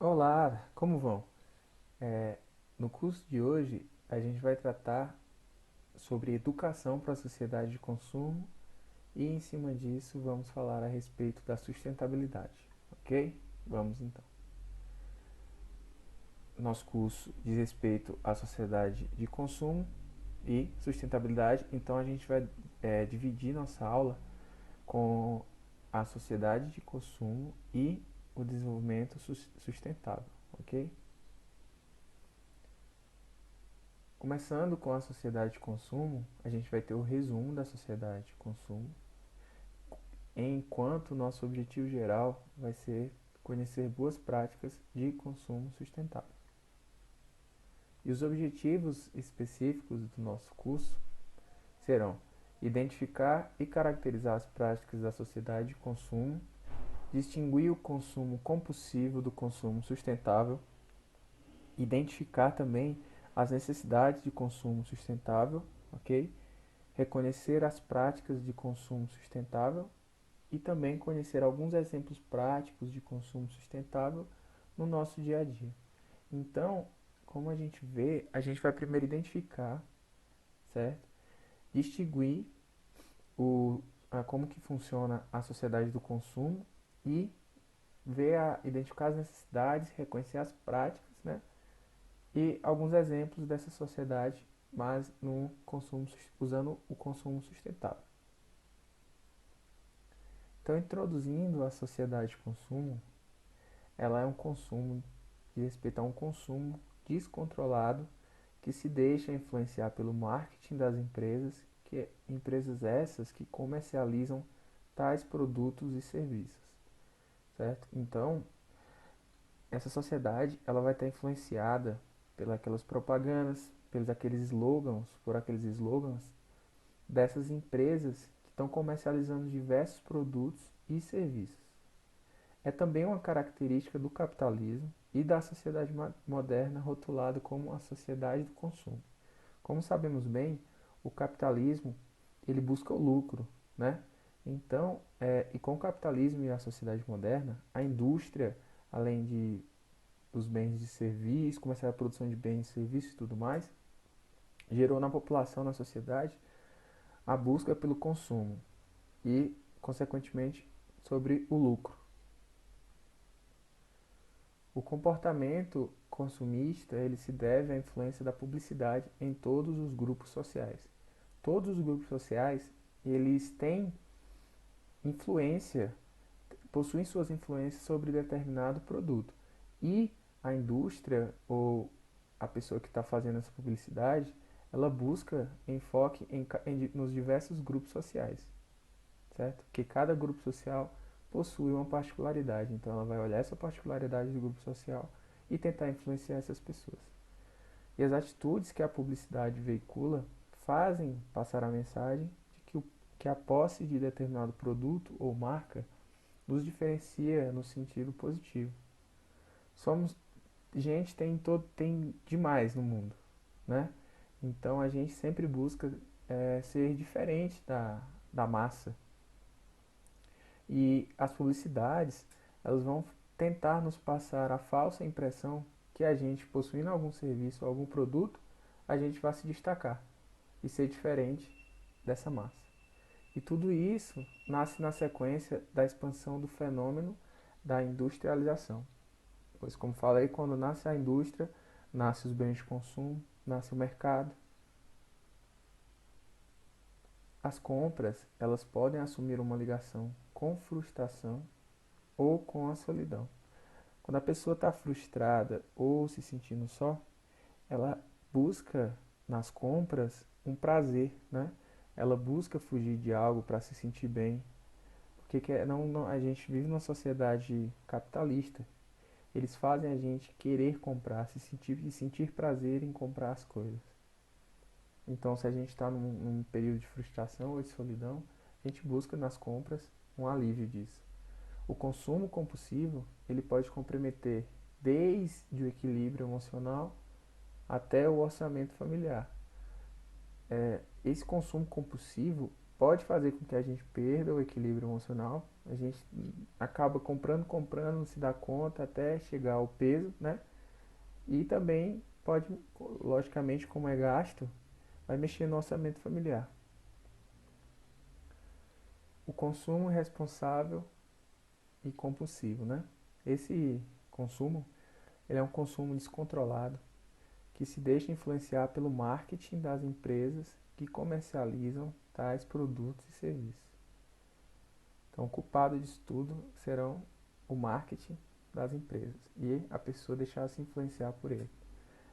Olá, como vão? É, no curso de hoje, a gente vai tratar sobre educação para a sociedade de consumo e, em cima disso, vamos falar a respeito da sustentabilidade, ok? Vamos então. Nosso curso diz respeito à sociedade de consumo e sustentabilidade, então a gente vai dividir nossa aula com a sociedade de consumo e o desenvolvimento sustentável, ok? Começando com a sociedade de consumo, a gente vai ter o resumo da sociedade de consumo, enquanto o nosso objetivo geral vai ser conhecer boas práticas de consumo sustentável. E os objetivos específicos do nosso curso serão identificar e caracterizar as práticas da sociedade de consumo, distinguir o consumo compulsivo do consumo sustentável, identificar também as necessidades de consumo sustentável, ok? Reconhecer as práticas de consumo sustentável e também conhecer alguns exemplos práticos de consumo sustentável no nosso dia a dia. Então, como a gente vê, a gente vai primeiro identificar, certo? Distinguir como que funciona a sociedade do consumo e identificar as necessidades, reconhecer as práticas, né? E alguns exemplos dessa sociedade, mas no consumo, usando o consumo sustentável. Então, introduzindo a sociedade de consumo, ela é um consumo de respeito a um consumo descontrolado que se deixa influenciar pelo marketing das empresas, que empresas essas que comercializam tais produtos e serviços, certo? Então, essa sociedade ela vai estar influenciada pelas aquelas propagandas, por aqueles slogans dessas empresas que estão comercializando diversos produtos e serviços. É também uma característica do capitalismo e da sociedade moderna rotulada como a sociedade do consumo. Como sabemos bem, o capitalismo ele busca o lucro, né? Então, e com o capitalismo e a sociedade moderna, a indústria, além dos bens de serviço, começar a produção de bens e serviços e tudo mais, gerou na população, na sociedade, a busca pelo consumo e, consequentemente, sobre o lucro. O comportamento consumista ele se deve à influência da publicidade em todos os grupos sociais. Todos os grupos sociais eles têm influência, possuem suas influências sobre determinado produto. E a indústria ou a pessoa que está fazendo essa publicidade, ela busca enfoque nos diversos grupos sociais, certo? Porque cada grupo social possui uma particularidade, então ela vai olhar essa particularidade do grupo social e tentar influenciar essas pessoas. E as atitudes que a publicidade veicula fazem passar a mensagem de que a posse de determinado produto ou marca nos diferencia no sentido positivo. Somos gente tem demais no mundo, né? Então a gente sempre busca ser diferente da massa. E as publicidades, elas vão tentar nos passar a falsa impressão que a gente, possuindo algum serviço ou algum produto, a gente vai se destacar e ser diferente dessa massa. E tudo isso nasce na sequência da expansão do fenômeno da industrialização. Pois, como falei, quando nasce a indústria, nasce os bens de consumo, nasce o mercado. As compras, elas podem assumir uma ligação com frustração ou com a solidão. Quando a pessoa está frustrada ou se sentindo só, ela busca nas compras um prazer, né? Ela busca fugir de algo para se sentir bem. Porque a gente vive numa sociedade capitalista. Eles fazem a gente querer comprar, sentir prazer em comprar as coisas. Então, se a gente está num período de frustração ou de solidão, a gente busca nas compras um alívio disso. O consumo compulsivo, ele pode comprometer desde o equilíbrio emocional até o orçamento familiar. Esse consumo compulsivo pode fazer com que a gente perda o equilíbrio emocional. A gente acaba comprando, não se dá conta até chegar ao peso, né? E também pode, logicamente, como é gasto, vai mexer no orçamento familiar. O consumo responsável e compulsivo, né? Esse consumo, ele é um consumo descontrolado que se deixa influenciar pelo marketing das empresas que comercializam tais produtos e serviços. Então, o culpado disso tudo serão o marketing das empresas e a pessoa deixar se influenciar por ele.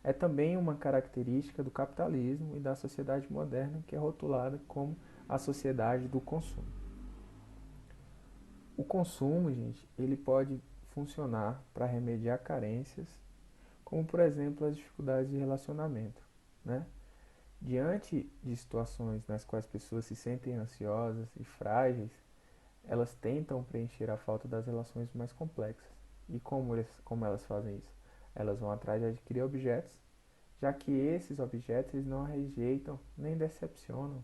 É também uma característica do capitalismo e da sociedade moderna que é rotulada como a sociedade do consumo. O consumo, gente, ele pode funcionar para remediar carências, como por exemplo as dificuldades de relacionamento, né? Diante de situações nas quais as pessoas se sentem ansiosas e frágeis, elas tentam preencher a falta das relações mais complexas. E como elas fazem isso? Elas vão atrás de adquirir objetos, já que esses objetos eles não a rejeitam nem decepcionam.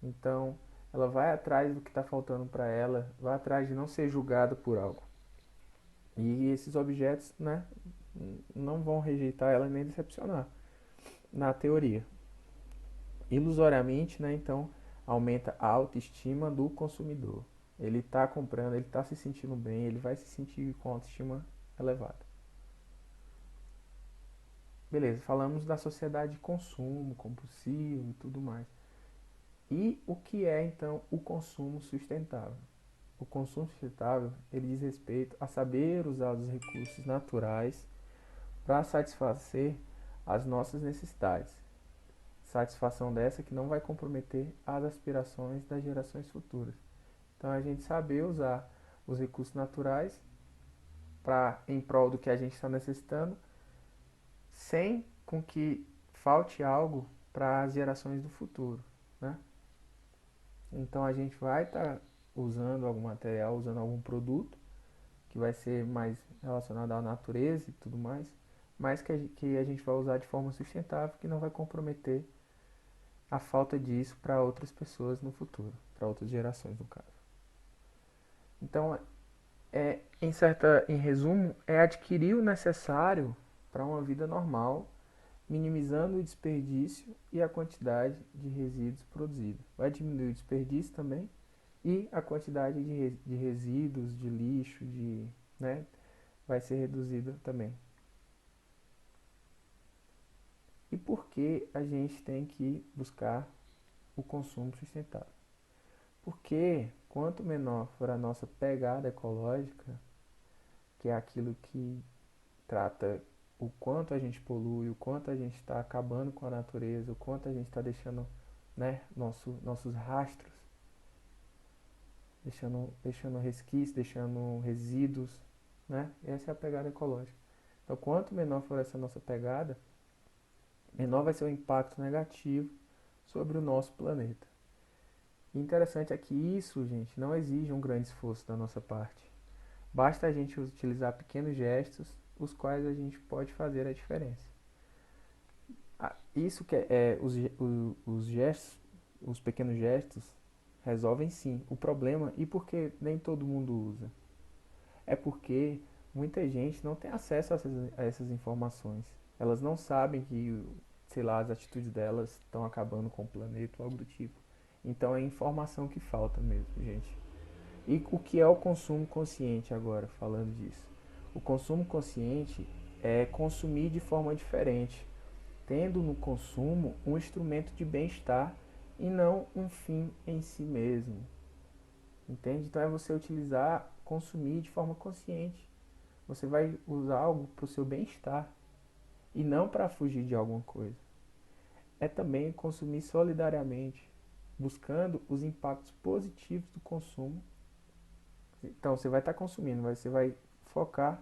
Então, ela vai atrás do que está faltando para ela, vai atrás de não ser julgada por algo. E esses objetos, né, não vão rejeitar ela nem decepcionar, na teoria. Ilusoriamente, né, então, aumenta a autoestima do consumidor. Ele está comprando, ele está se sentindo bem, ele vai se sentir com autoestima elevada. Beleza, falamos da sociedade de consumo, compulsivo e tudo mais. E o que é então o consumo sustentável? O consumo sustentável, ele diz respeito a saber usar os recursos naturais para satisfazer as nossas necessidades. Satisfação dessa que não vai comprometer as aspirações das gerações futuras. Então a gente saber usar os recursos naturais para em prol do que a gente está necessitando, sem com que falte algo para as gerações do futuro, né? Então a gente vai estar usando algum material, usando algum produto que vai ser mais relacionado à natureza e tudo mais, mas que a gente vai usar de forma sustentável, que não vai comprometer a falta disso para outras pessoas no futuro, para outras gerações no caso. Então, em resumo, é adquirir o necessário para uma vida normal, minimizando o desperdício e a quantidade de resíduos produzidos. Vai diminuir o desperdício também e a quantidade de resíduos, de lixo, né, vai ser reduzida também. E por que a gente tem que buscar o consumo sustentável? Porque quanto menor for a nossa pegada ecológica, que é aquilo que trata o quanto a gente polui, o quanto a gente está acabando com a natureza, o quanto a gente está deixando, né, nossos rastros, deixando resquícios, deixando resíduos, né? Essa é a pegada ecológica. Então, quanto menor for essa nossa pegada, menor vai ser o impacto negativo sobre o nosso planeta. E interessante é que isso, gente, não exige um grande esforço da nossa parte. Basta a gente utilizar pequenos gestos, os quais a gente pode fazer a diferença. Isso que os gestos, os pequenos gestos, resolvem sim o problema. E por que nem todo mundo usa? É porque muita gente não tem acesso a essas informações. Elas não sabem que, sei lá, as atitudes delas estão acabando com o planeta ou algo do tipo. Então é informação que falta mesmo, gente. E o que é o consumo consciente agora, falando disso? O consumo consciente é consumir de forma diferente, tendo no consumo um instrumento de bem-estar e não um fim em si mesmo. Entende? Então é você utilizar, consumir de forma consciente. Você vai usar algo para o seu bem-estar e não para fugir de alguma coisa. É também consumir solidariamente, buscando os impactos positivos do consumo. Então você vai estar consumindo, mas você vai focar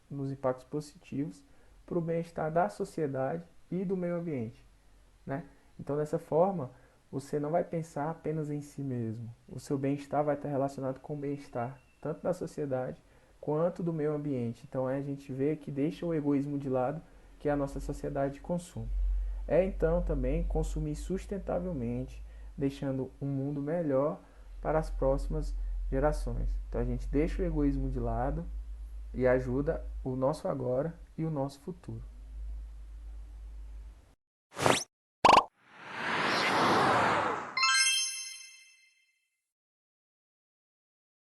nos impactos positivos para o bem-estar da sociedade e do meio ambiente, né? Então dessa forma você não vai pensar apenas em si mesmo. O seu bem-estar vai estar relacionado com o bem-estar tanto da sociedade quanto do meio ambiente. Então a gente vê que deixa o egoísmo de lado, que é a nossa sociedade de consumo. É então também consumir sustentavelmente, deixando um mundo melhor para as próximas gerações. Então a gente deixa o egoísmo de lado e ajuda o nosso agora e o nosso futuro.